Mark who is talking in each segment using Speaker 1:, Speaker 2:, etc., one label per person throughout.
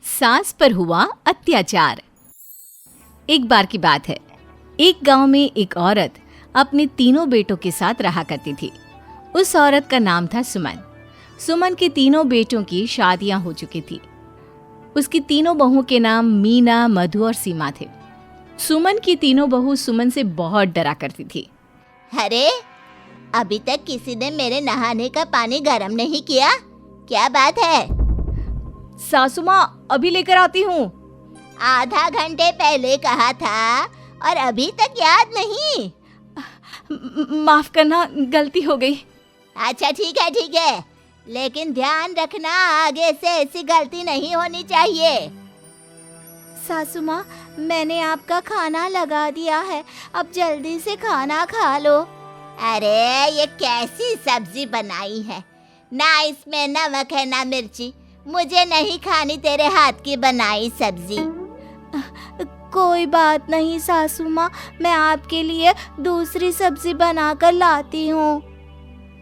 Speaker 1: सास पर हुआ अत्याचार। एक बार की बात है, एक गांव में एक औरत अपने तीनों बेटों के साथ रहा करती थी। उस औरत का नाम था सुमन। सुमन के तीनों बेटों की शादियां हो चुकी थी। उसकी तीनों बहुओं के नाम मीना, मधु और सीमा थे। सुमन की तीनों बहू सुमन से बहुत डरा करती थी।
Speaker 2: अरे, अभी तक किसी ने मेरे नहाने का पानी गर्म नहीं किया, क्या बात है?
Speaker 1: सासू माँ, अभी लेकर आती हूँ।
Speaker 2: आधा घंटे पहले कहा था और अभी तक याद नहीं।
Speaker 1: माफ करना, गलती हो गई।
Speaker 2: अच्छा ठीक है, लेकिन ध्यान रखना आगे से ऐसी गलती नहीं होनी चाहिए। सासू माँ, मैंने आपका खाना लगा दिया है, अब जल्दी से खाना खा लो। अरे, ये कैसी सब्जी बनाई है, ना इसमें नमक है ना मिर्ची। मुझे नहीं खानी तेरे हाथ की बनाई सब्जी। कोई बात नहीं सासू माँ, मैं आपके लिए दूसरी सब्जी बनाकर लाती हूँ।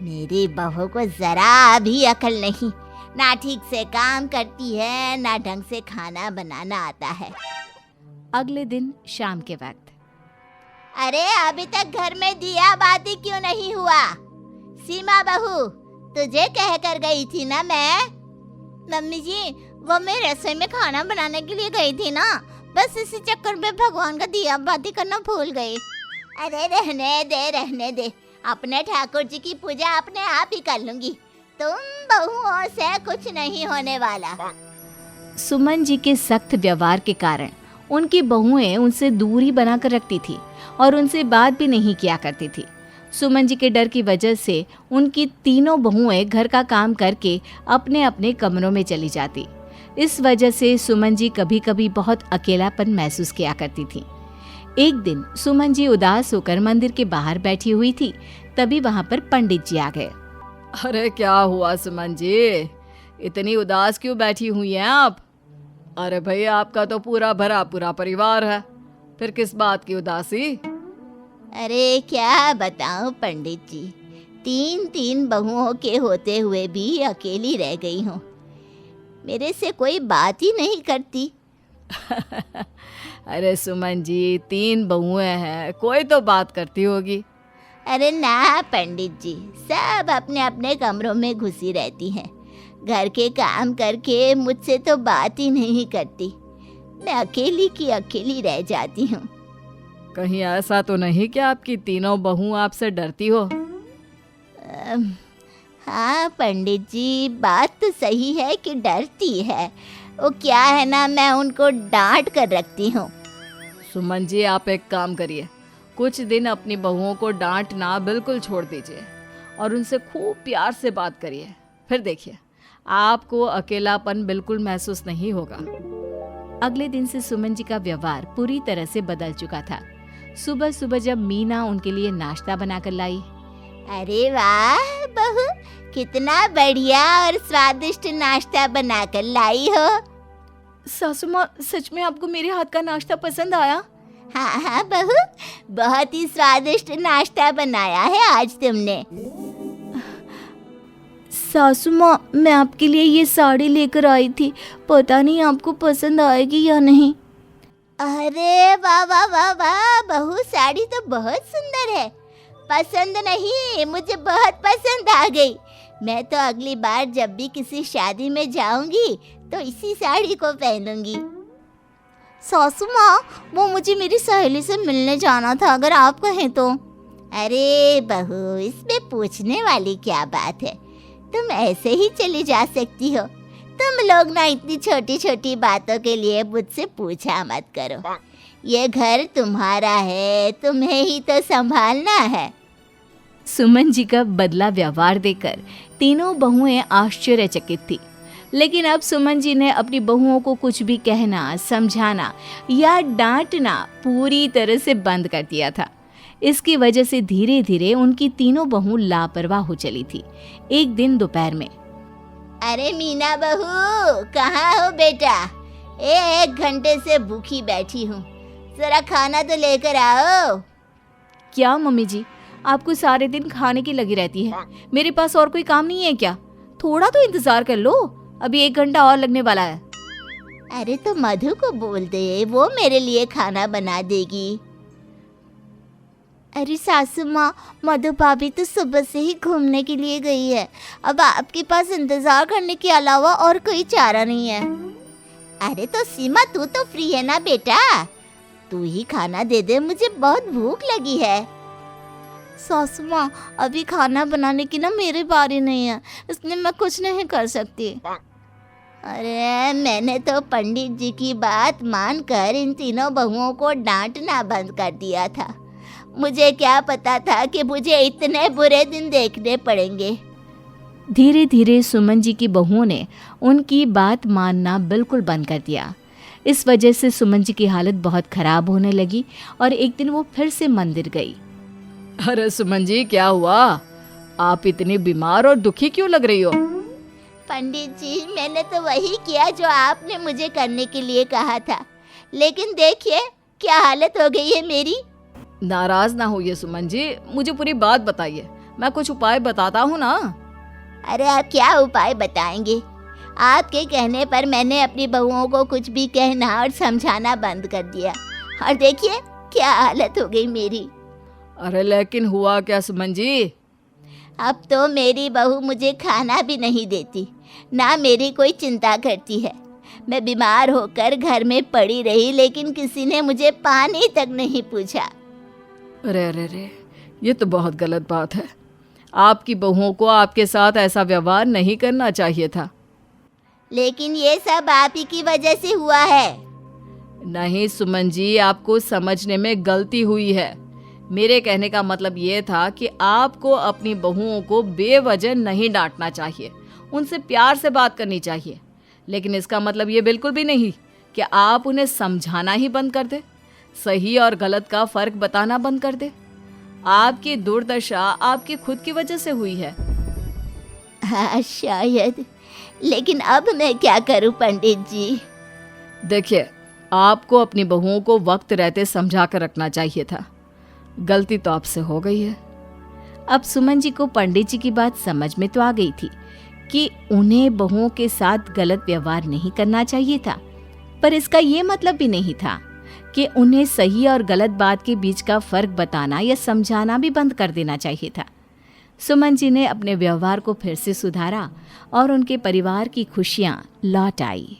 Speaker 2: मेरी बहू को जरा भी अकल नहीं, ना ठीक से काम करती है ना ढंग से खाना बनाना आता है।
Speaker 1: अगले दिन शाम के वक्त,
Speaker 2: अरे अभी तक घर में दिया बाती क्यों नहीं हुआ? सीमा बहू, तुझे कह कर गई थी ना मैं। मम्मी जी, वो मैं रसोई में खाना बनाने के लिए गई थी ना, बस इसी चक्कर में भगवान का दिया बाती करना भूल गई। अरे रहने दे, अपने ठाकुर जी की पूजा अपने आप ही कर लूंगी। तुम बहुओं से कुछ नहीं होने वाला।
Speaker 1: सुमन जी के सख्त व्यवहार के कारण उनकी बहुएं उनसे दूरी बनाकर रखती थी और उनसे बात भी नहीं किया करती थी। सुमन जी के डर की वजह से उनकी तीनों बहुएं घर का काम करके अपने अपने कमरों में चली जाती। इस वजह से सुमन जी कभी कभी बहुत अकेलापन महसूस किया करती थी। एक दिन सुमन जी उदास होकर मंदिर के बाहर बैठी हुई थी, तभी वहां पर पंडित जी आ गए।
Speaker 3: अरे क्या हुआ सुमन जी, इतनी उदास क्यों बैठी हुई हैं आप? अरे भाई, आपका तो पूरा भरा पूरा परिवार है, फिर किस बात की उदासी?
Speaker 2: अरे क्या बताऊं पंडित जी, तीन बहुओं के होते हुए भी अकेली रह गई हूँ। मेरे से कोई बात ही नहीं करती।
Speaker 3: अरे सुमन जी, 3 बहुएं हैं, कोई तो बात करती होगी।
Speaker 2: अरे ना पंडित जी, सब अपने अपने कमरों में घुसी रहती हैं। घर के काम करके मुझसे तो बात ही नहीं करती। मैं अकेली की अकेली रह जाती हूँ।
Speaker 3: कहीं ऐसा तो नहीं कि आपकी तीनों बहू आपसे डरती हो?
Speaker 2: हाँ पंडित जी, बात तो सही है कि डरती है। वो क्या है ना, मैं उनको डांट कर रखती हूँ।
Speaker 3: सुमन जी, आप एक काम करिए, कुछ दिन अपनी बहुओं को डांटना बिल्कुल छोड़ दीजिए और उनसे खूब प्यार से बात करिए। फिर देखिए, आपको अकेलापन बिल्कुल महसूस नहीं होगा।
Speaker 1: अगले दिन से सुमन जी का व्यवहार पूरी तरह से बदल चुका था। सुबह सुबह जब मीना उनके लिए नाश्ता बनाकर लाई,
Speaker 2: अरे वाह बहू, कितना बढ़िया और स्वादिष्ट नाश्ता बनाकर लाई हो।
Speaker 1: सासू माँ, सच में आपको मेरे हाथ का नाश्ता पसंद आया?
Speaker 2: हाँ बहू, बहुत ही स्वादिष्ट नाश्ता बनाया है आज तुमने।
Speaker 1: सासू माँ, मैं आपके लिए ये साड़ी लेकर आई थी, पता नहीं आपको पसंद आएगी या नहीं।
Speaker 2: अरे वाह वाह वाह वाह बहू, साड़ी तो बहुत सुंदर है। पसंद नहीं, मुझे बहुत पसंद आ गई। मैं तो अगली बार जब भी किसी शादी में जाऊंगी तो इसी साड़ी को पहनूंगी। सासू माँ, वो मुझे मेरी सहेली से मिलने जाना था, अगर आप कहें तो। अरे बहू, इसमें पूछने वाली क्या बात है, तुम ऐसे ही चली जा सकती हो। तुम लोग ना इतनी छोटी छोटी बातों के लिए मुझसे पूछा मत करो। ये घर तुम्हारा है, तुम्हें ही तो संभालना है।
Speaker 1: सुमन जी का बदला व्यवहार देखकर तीनों बहुएं आश्चर्यचकित थी, लेकिन अब सुमन जी ने अपनी बहुओं को कुछ भी कहना, समझाना या डांटना पूरी तरह से बंद कर दिया था। इसकी वजह से धीरे धीरे उनकी तीनों बहू लापरवाह हो चली थी। एक दिन दोपहर में,
Speaker 2: अरे मीना बहू, कहाँ हो बेटा? 1 घंटे से भूखी बैठी हूँ, जरा खाना तो लेकर आओ।
Speaker 1: क्या मम्मी जी, आपको सारे दिन खाने की लगी रहती है, मेरे पास और कोई काम नहीं है क्या? थोड़ा तो इंतजार कर लो, अभी 1 घंटा और लगने वाला है।
Speaker 2: अरे तो मधु को बोल दे, वो मेरे लिए खाना बना देगी। अरे सासू माँ, मधु भाभी तो सुबह से ही घूमने के लिए गई है। अब आपके पास इंतजार करने के अलावा और कोई चारा नहीं है। अरे तो सीमा, तू तो फ्री है ना बेटा, तू ही खाना दे दे, मुझे बहुत भूख लगी है। सासू माँ, अभी खाना बनाने की ना मेरी बारी नहीं है, इसलिए मैं कुछ नहीं कर सकती। अरे मैंने तो पंडित जी की बात मानकर इन तीनों बहुओं को डांटना बंद कर दिया था। मुझे क्या पता था कि मुझे इतने बुरे दिन देखने पड़ेंगे।
Speaker 1: धीरे धीरे सुमन जी की बहुओं ने उनकी बात मानना बिल्कुल बंद कर दिया। इस वजह से सुमन जी की हालत बहुत खराब होने लगी और एक दिन वो फिर से मंदिर गई।
Speaker 3: अरे सुमन जी, क्या हुआ? आप इतनी बीमार और दुखी क्यों लग रही हो?
Speaker 2: पंडित जी, मैंने तो वही किया जो आपने मुझे करने के लिए कहा था, लेकिन देखिए क्या हालत हो गई है मेरी।
Speaker 3: नाराज ना होइए सुमन जी, मुझे पूरी बात बताइए, मैं कुछ उपाय बताता हूँ ना।
Speaker 2: अरे आप क्या उपाय बताएंगे? आपके कहने पर मैंने अपनी बहुओं को कुछ भी कहना और समझाना बंद कर दिया, और देखिए क्या हालत हो गई मेरी।
Speaker 3: अरे लेकिन हुआ क्या सुमन जी?
Speaker 2: अब तो मेरी बहू मुझे खाना भी नहीं देती, ना मेरी कोई चिंता करती है। मैं बीमार होकर घर में पड़ी रही, लेकिन किसी ने मुझे पानी तक नहीं पूछा।
Speaker 3: अरे अरे अरे, ये तो बहुत गलत बात है। आपकी बहुओं को आपके साथ ऐसा व्यवहार नहीं करना चाहिए था।
Speaker 2: लेकिन ये सब आप ही की वजह से हुआ है।
Speaker 3: नहीं सुमन जी, आपको समझने में गलती हुई है। मेरे कहने का मतलब ये था कि आपको अपनी बहुओं को बेवजह नहीं डांटना चाहिए, उनसे प्यार से बात करनी चाहिए। लेकिन इसका मतलब ये बिल्कुल भी नहीं कि आप उन्हें समझाना ही बंद कर दे, सही और गलत का फर्क बताना बंद कर दे। आपकी दुर्दशा आपकी खुद की वजह से हुई है।
Speaker 2: हाँ शायद, लेकिन अब मैं क्या करूं पंडित जी?
Speaker 3: देखिए, आपको अपनी बहुओं को वक्त रहते समझा कर रखना चाहिए था। गलती तो आपसे हो गई है।
Speaker 1: अब सुमन जी को पंडित जी की बात समझ में तो आ गई थी कि उन्हें बहुओं के साथ गलत व्यवहार नहीं करना चाहिए था, पर इसका ये मतलब भी नहीं था कि उन्हें सही और गलत बात के बीच का फर्क बताना या समझाना भी बंद कर देना चाहिए था। सुमन जी ने अपने व्यवहार को फिर से सुधारा और उनके परिवार की खुशियां लौट आई।